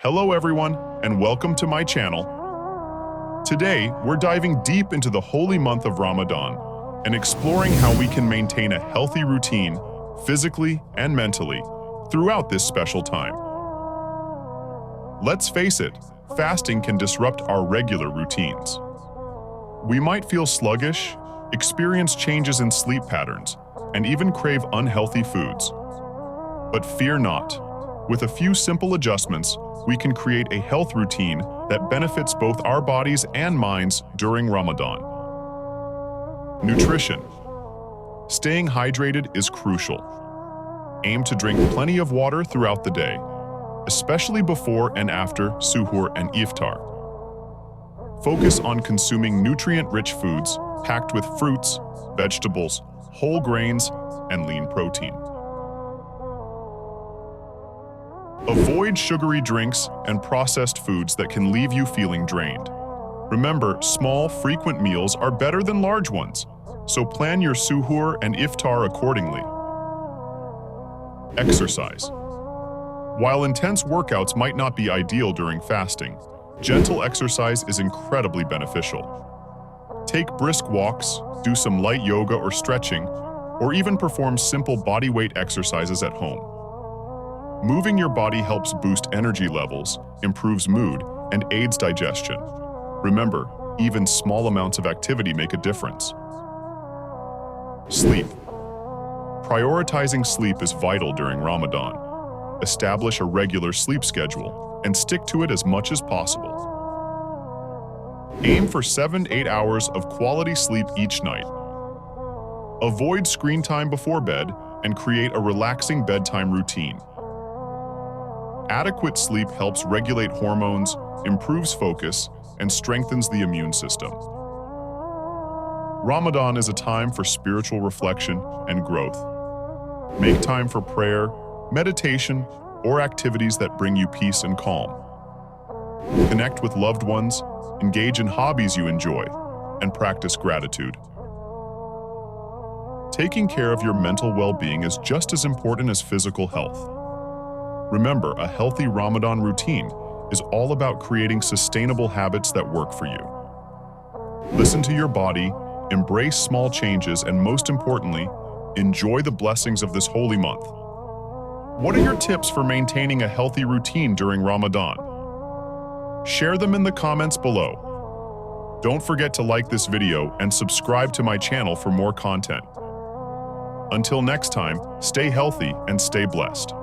Hello everyone, and welcome to my channel. Today, we're diving deep into the holy month of Ramadan and exploring how we can maintain a healthy routine, physically and mentally, throughout this special time. Let's face it, fasting can disrupt our regular routines. We might feel sluggish, experience changes in sleep patterns, and even crave unhealthy foods. But fear not. With a few simple adjustments, we can create a health routine that benefits both our bodies and minds during Ramadan. Nutrition. Staying hydrated is crucial. Aim to drink plenty of water throughout the day, especially before and after suhoor and iftar. Focus on consuming nutrient-rich foods packed with fruits, vegetables, whole grains, and lean protein. Avoid sugary drinks and processed foods that can leave you feeling drained. Remember, small, frequent meals are better than large ones, so plan your suhoor and iftar accordingly. Exercise. While intense workouts might not be ideal during fasting, gentle exercise is incredibly beneficial. Take brisk walks, do some light yoga or stretching, or even perform simple bodyweight exercises at home. Moving your body helps boost energy levels, improves mood, and aids digestion. Remember, even small amounts of activity make a difference. Sleep. Prioritizing sleep is vital during Ramadan. Establish a regular sleep schedule and stick to it as much as possible. Aim for 7 to 8 hours of quality sleep each night. Avoid screen time before bed and create a relaxing bedtime routine. Adequate sleep helps regulate hormones, improves focus, and strengthens the immune system. Ramadan is a time for spiritual reflection and growth. Make time for prayer, meditation, or activities that bring you peace and calm. Connect with loved ones, engage in hobbies you enjoy, and practice gratitude. Taking care of your mental well-being is just as important as physical health. Remember, a healthy Ramadan routine is all about creating sustainable habits that work for you. Listen to your body, embrace small changes, and most importantly, enjoy the blessings of this holy month. What are your tips for maintaining a healthy routine during Ramadan? Share them in the comments below. Don't forget to like this video and subscribe to my channel for more content. Until next time, stay healthy and stay blessed.